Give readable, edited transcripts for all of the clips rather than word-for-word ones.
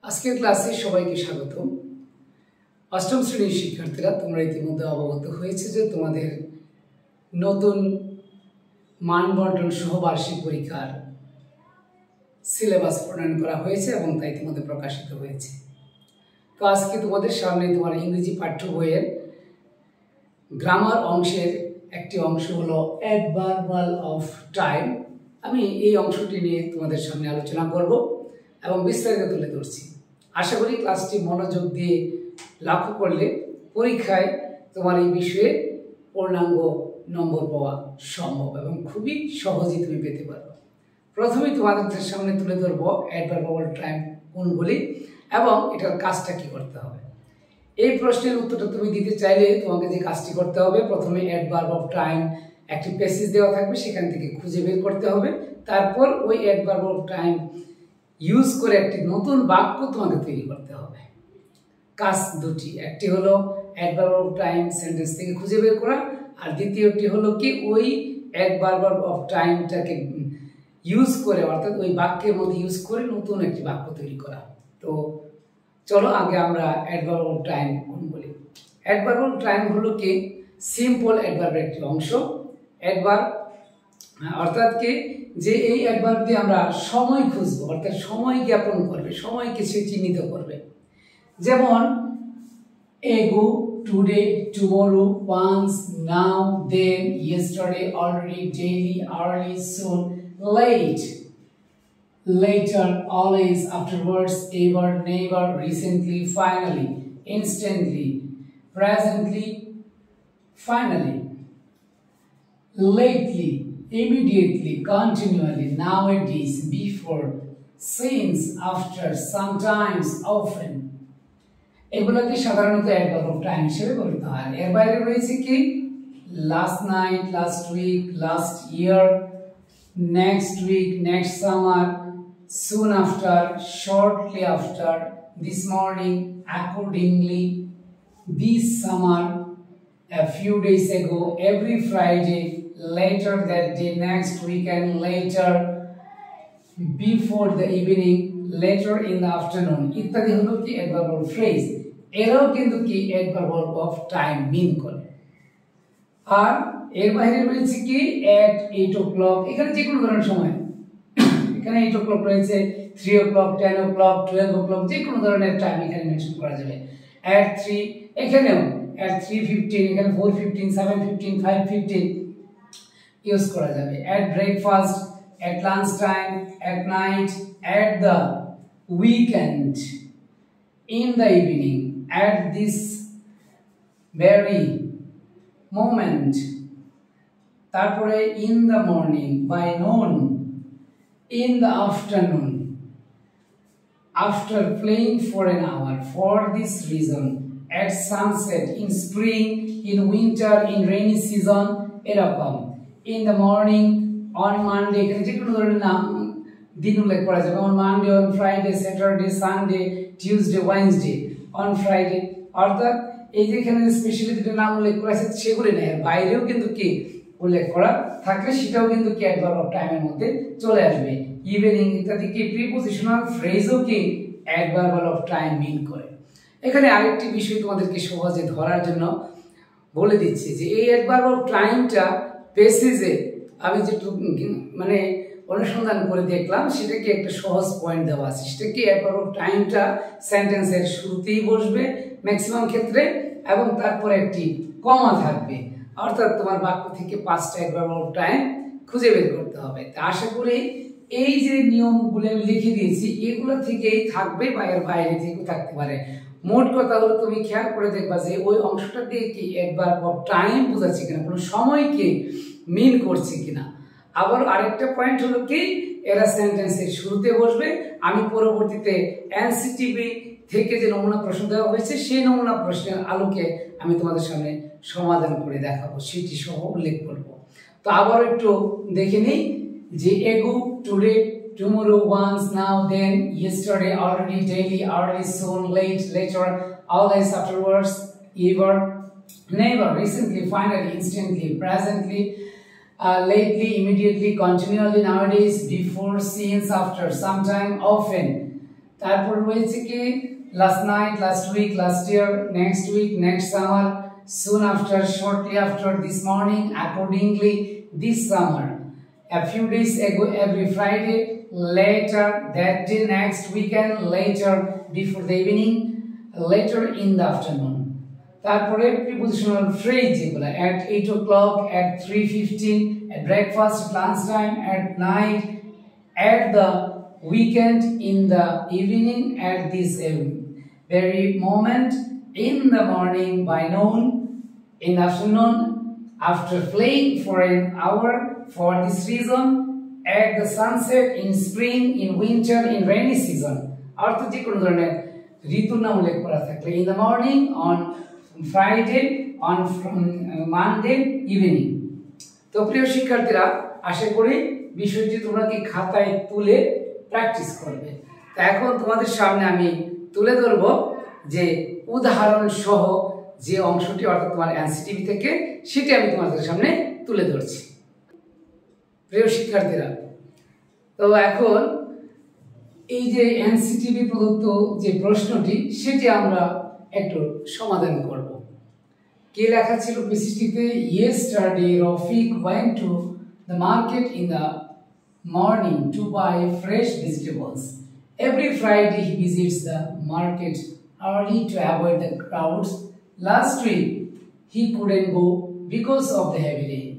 আজকের ক্লাসে সবাইকে স্বাগত। অষ্টম শ্রেণীর শিক্ষার্থীরা, তোমরা ইতিমধ্যে অবগত হয়েছে যে তোমাদের নতুন মানবন্টন সহ বার্ষিক পরীক্ষার সিলেবাস প্রণয়ন করা হয়েছে এবং তা ইতিমধ্যে প্রকাশিত হয়েছে। তো আজকে তোমাদের সামনে তোমার ইংরেজি পাঠ্য বইয়ের গ্রামার অংশের একটি অংশ হলো অ্যাডভার্বাল অফ টাইম। আমি এই অংশটি নিয়ে তোমাদের সামনে আলোচনা করব এবং বিস্তারিত তুলে ধরছি। আশা করি ক্লাসটি মনোযোগ দিয়ে লক্ষ্য করলে পরীক্ষায় তোমার এই বিষয়ে পূর্ণাঙ্গ নম্বর পাওয়া সম্ভব এবং খুবই সহজেই তুমি পেতে পারবে। প্রথমে তোমাদের সামনে তুলে ধরবো অ্যাডভার্বাল টাইম কোনগুলি এবং এটার কাজটা কি করতে হবে। এই প্রশ্নের উত্তরটা তুমি দিতে চাইলে তোমাকে যে কাজটি করতে হবে, প্রথমে অ্যাডভার্ব অফ টাইম একটি প্যাসেজ দেওয়া থাকবে, সেখান থেকে খুঁজে বের করতে হবে। তারপর ওই অ্যাডভার্ব অফ টাইম ইউজ করে একটি নতুন বাক্য তোমাকে তৈরি করতে হবে। কাজ দুটি, একটি হলো অ্যাডভার্ব অফ টাইম সেন্টেন্স থেকে খুঁজে বের করা, আর দ্বিতীয়টি হলো কি ওই অ্যাডভার্ব অফ টাইমটাকে ইউজ করে, অর্থাৎ ওই বাক্যের মধ্যে ইউজ করে নতুন একটি বাক্য তৈরি করা। তো চলো আগে আমরা অ্যাডভার্ব অফ টাইম কোন বলি। অ্যাডভার্ব অফ টাইম হলো কি সিম্পল অ্যাডভার্বের একটি অংশ। অ্যাডভার্ব অর্থাৎ কি যে এই অ্যাডভার্ব দিয়ে আমরা সময় খুঁজবো, অর্থাৎ সময় জ্ঞাপন করবে, সময় কিছু চিহ্নিত করবে। যেমন এগো, today, tomorrow, once, now, then, yesterday, already, daily, early, soon, late, later, always, afterwards, ever, never, recently, finally, instantly, presently, finally, lately, immediately, continually, nowadays, before, since, after, sometimes, often. এগুলোকে সাধারণত অ্যাডভার্ব অফ টাইম হিসেবে বলতে হয়। এর বাইরে রয়েছে কি last night, last week, last year, next week, next summer, soon after, shortly after, this morning, accordingly, this summer, a few days ago, every Friday, later that day, next weekend, later, before the evening, later in the afternoon. ইত্যাদি হলো কি adverbial phrase. এরাও কিন্তু কি adverbial of time মিন করে। আর এর বাইরে রয়েছে কি at 8 o'clock, এখানে যে কোনো ধরনের সময়, এখানে 8 o'clock রয়েছে, 3 o'clock, 10 o'clock, 12 o'clock, যে কোনো ধরনের টাইম এখানে মেনশন করা যাবে। at 3 এখানেও at 3:15, এখানে 4:15, 7:15, 5:15 ইউজ করা যাবে। at breakfast, at lunch time, at night, at the weekend, in the evening, at this very moment, তারপরে in the morning, by noon, in the afternoon, after playing for an hour, for this reason, at sunset, in spring, in winter, in rainy season, এরকম। in the morning, on Monday, এখানে যে কোনো ধরনের নাম দিন উল্লেখ করা যাবে। on Monday, on Friday, Saturday, Sunday, Tuesday, Wednesday, on Friday, অর্থাৎ এই যে এখানে স্পেশালি দুটো নাম উল্লেখ করা আছে সেগুলি না, এর বাইরেও কিন্তু কি উল্লেখ করা থাকলে সেটাও কিন্তু কি অ্যাডভার্ব অফ টাইমের মধ্যে চলে আসবে। ইভিনিং ইত্যাদি কি প্রিপোজিশনাল ফ্রেজও কি অ্যাডভার্বাল অফ টাইম মিন করে। এখানে আরেকটি বিষয় তোমাদেরকে সহজে ধরার জন্য বলে দিচ্ছি যে এই অ্যাডভার্ব অফ টাইমটা প্যাসেজে আমি যেটু মানে অনুসন্ধান করে দেখলাম, সেটা কি একটা সহজ পয়েন্ট দেওয়া আছে। সেটা কি অ্যাডভার্ব অফ টাইমটা সেন্টেন্সের শুরুতেই বসবে ম্যাক্সিমাম ক্ষেত্রে, এবং তারপরে একটি কমা থাকবে, অর্থাৎ তোমার বাক্য থেকে 5টা অ্যাডভার্ব অফ টাইম খুঁজে বের করতে হবে। তা আশা করি এই যে নিয়মগুলো আমি লিখে দিয়েছি এগুলো থেকেই থাকবে বা এর বাইরে থেকেও থাকতে পারে। মোট কথা হলো তুমি খেয়াল করে দেখবা যে ওই অংশটা দিয়ে কি অ্যাডভার্ব অফ টাইম বোঝাচ্ছে কিনা, কোনো সময়কে মিন করছে কিনা। আবার আরেকটা পয়েন্ট হলো কি এরা সেন্টেন্সের শুরুতে বসবে। আমি পরবর্তীতে এনসিটিভি থেকে যে নমুনা প্রশ্ন দেওয়া হয়েছে সেই নমুনা প্রশ্নের আলোকে আমি তোমাদের সামনে সমাধান করে দেখাবো, সেটি সহ উল্লেখ করব। তো আবার একটু দেখে নেই যে ago, today, tomorrow, once, now, then, yesterday, already, daily, early, soon, late, later, always, afterwards, ever, never, recently, finally, instantly, presently, lately, immediately, continually, nowadays, before, since, after, sometime, often, তারপর রয়েছে কি last night, last week, last year, next week, next summer, soon after, shortly after, this morning, accordingly, this summer, a few days ago, every Friday, later, that day, next weekend, later, before the evening, later in the afternoon. তারপরে prepositional phrase যেগুলো at 8 o'clock, at 3:15, at breakfast, at lunchtime, at night, at the weekend, in the evening, at this very moment, in the morning, by noon, in the afternoon, after playing for an hour, for this reason, at the sunset, in spring, in winter, in rainy season. অর্থাৎ যে কোনো ধরনের ঋতুর নাম উল্লেখ করা থাকলে in the morning, on Friday, on Monday evening. তো প্রিয় শিক্ষার্থীরা, আশা করি বিষয়টি তোমরা কি খাতায় তুলে প্র্যাকটিস করবে। তো এখন তোমাদের সামনে আমি তুলে ধরব যে উদাহরণ সহ যে অংশটি অর্থাৎ তোমার এনসিটিভি থেকে সেটি আমি তোমাদের সামনে তুলে ধরছি। প্রিয় শিক্ষার্থীরা, তো এখন এই যে এনসিটিভি প্রদত্ত যে প্রশ্নটি সেটি আমরা একটু সমাধান করব। কি লেখা ছিল পিসিটিতে? Yesterday Rafiq went to the market in the morning to buy fresh vegetables. Every Friday he visits the market early to avoid the crowds. Last week he couldn't go because of the heavy rain,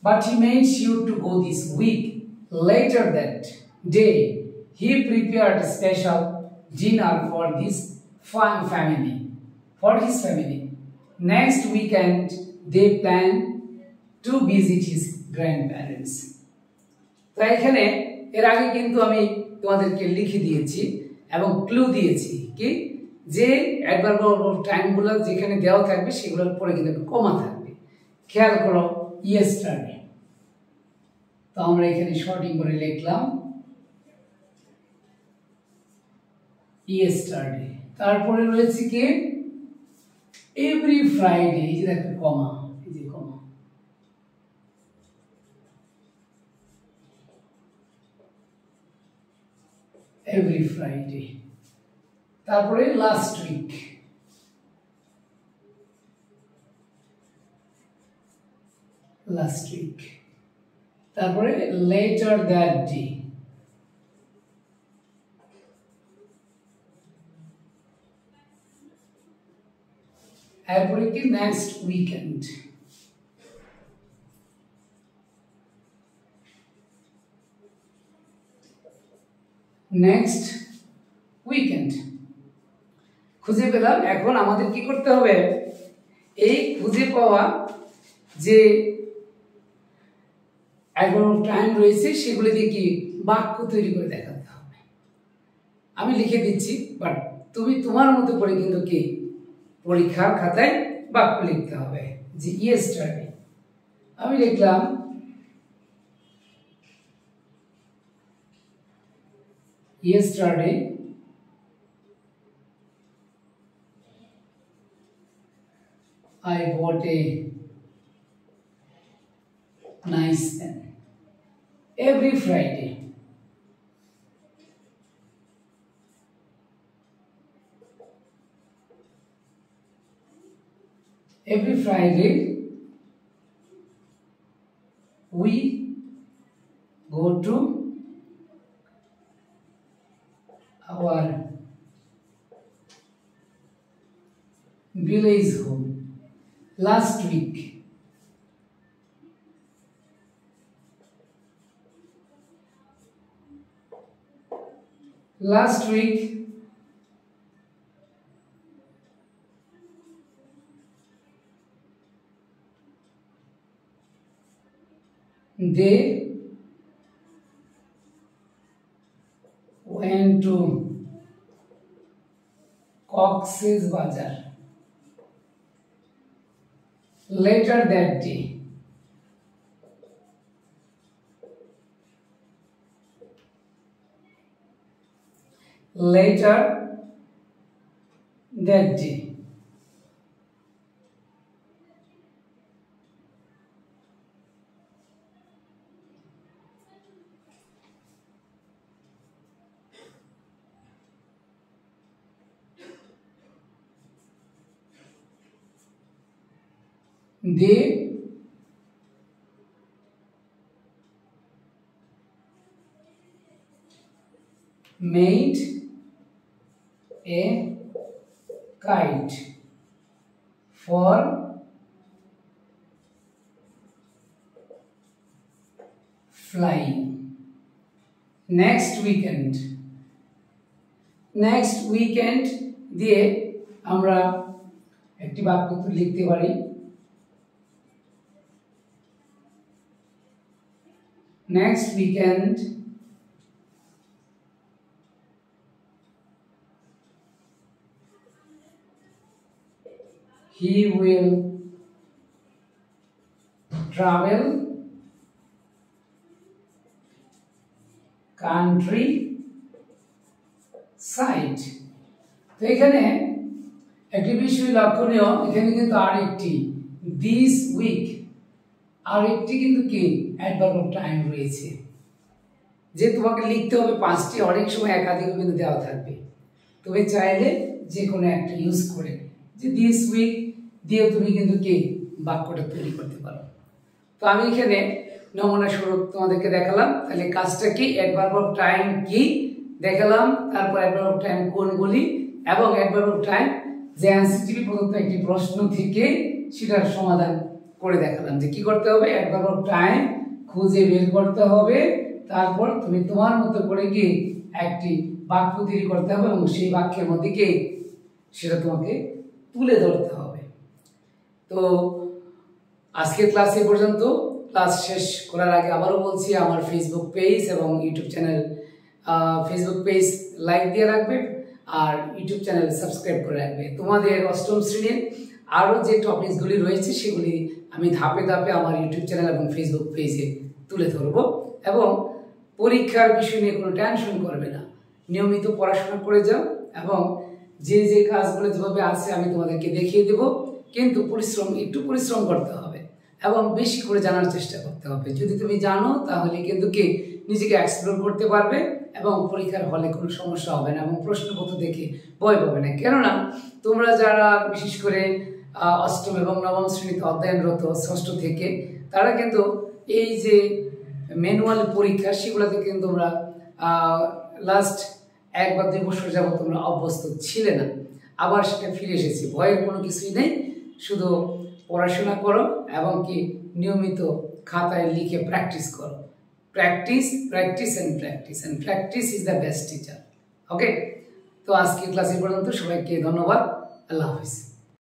but he made sure to go this week. Later that day he prepared a special dinner for his family. Next weekend they plan to visit his grandparents. তো এখানে এর আগে কিন্তু আমি তোমাদেরকে লিখে দিয়েছি এবং ক্লু দিয়েছি কি যে অ্যাডভার্ব টাইমগুলো যেখানে দেওয়া থাকবে সেগুলোর পরে কিন্তু একটা কমা থাকবে। খেয়াল করো yesterday, তো আমরা এখানে শর্টিং করে লিখলাম yesterday। তারপরে রয়েছে কি every Friday, এই যে দেখো কমা, এই যে কমা, every Friday। তারপরে last week, তারপরে later that day, এরপরে কি next weekend, খুঁজে পেলাম। এখন আমাদের কি করতে হবে? এই খুঁজে পাওয়া যে অ্যাডভার্ব টাইম রয়েছে সেগুলো দিয়ে কি বাক্য তৈরি করে দেখাতে হবে। আমি লিখে দিচ্ছি, বাট তুমি তোমার মতো করে কিন্তু কি পরীক্ষার খাতায় বাক্য লিখতে হবে। যে yesterday আমি লিখলাম yesterday I bought a nice pen. Every Friday we go to our village home. Last week they went to Cox's Bazar. Later that day they made a kite for flying. Next weekend দিয়ে আমরা একটি বাক্য লিখতে পারি। Next weekend he will travel country side। তো এখানে একটি বিষয় লক্ষণীয়, এখানে কিন্তু আরেকটি দিস উইক আরেকটি কিন্তু কি অ্যাডভার্ব অফ টাইম রয়েছে, যে তোমাকে লিখতে হবে 5টি, অনেক সময় একাধিক কিন্তু দেওয়া থাকবে। তুমি চাইলে যে কোনো একটা ইউজ করে যে দিস উইক দিয়ে তুমি কিন্তু কি বাক্যটা তৈরি করতে পারো। তো আমি এখানে নমুনা স্বরূপ তোমাদেরকে দেখালাম। তাহলে কাজটা কি, অ্যাডভার্ব অফ টাইম কি দেখালাম, তারপর অ্যাডভার্ব অফ টাইম কোনগুলি, এবং অ্যাডভার্ব অফ টাইম যে এনসিটিভি প্রদত্ত একটি প্রশ্ন থেকে সেটার সমাধান করে দেখালাম যে কি করতে হবে। অ্যাডভার্ব অফ টাইম খুঁজে বের করতে হবে, তারপর তুমি তোমার মতো করে গিয়ে একটি বাক্য তৈরি করতে হবে এবং সেই বাক্যের মধ্যে গিয়ে সেটা তোমাকে তুলে ধরতে হবে। তো আজকের ক্লাস এ পর্যন্ত। ক্লাস শেষ করার আগে আবারও বলছি, আমার ফেসবুক পেজ এবং YouTube channel, Facebook page like দিয়ে রাখবে আর ইউটিউব চ্যানেল সাবস্ক্রাইব করে রাখবে। তোমাদের অষ্টম শ্রেণীর আরও যে টপিকসগুলি রয়েছে সেগুলি আমি ধাপে ধাপে আমার ইউটিউব চ্যানেল এবং ফেসবুক পেজে তুলে ধরবো। এবং পরীক্ষার বিষয় নিয়ে কোনো টেনশন করবে না, নিয়মিত পড়াশোনা করে যাও এবং যে যে কাজগুলো যেভাবে আছে আমি তোমাদেরকে দেখিয়ে দেব, কিন্তু একটু পরিশ্রম করতে হবে এবং বেশি করে জানার চেষ্টা করতে হবে। যদি তুমি জানো তাহলে কিন্তু কি নিজেকে এক্সপ্লোর করতে পারবে এবং পরীক্ষার হলে কোনো সমস্যা হবে না এবং প্রশ্নপত্র দেখে ভয় পাবে না। কেননা তোমরা যারা বিশেষ করে অষ্টম এবং নবম শ্রেণীতে অধ্যয়নরত, ষষ্ঠ থেকে, তারা কিন্তু এই যে ম্যানুয়াল পরীক্ষা সেগুলোতে কিন্তু তোমরা লাস্ট 1 বা 2 বছর যাবত তোমরা অভ্যস্ত ছিলে না, আবার সেটা ফিরে এসেছে। ভয়ের কোনো কিছুই নেই, শুধু পড়াশোনা করো এবং কি নিয়মিত খাতায় লিখে প্র্যাকটিস করো। Practice practice and practice and practice is the best teacher. Okay, তো আজকে ক্লাসে পর্যন্ত সবাইকে ধন্যবাদ। আল্লাহ হাফিজ।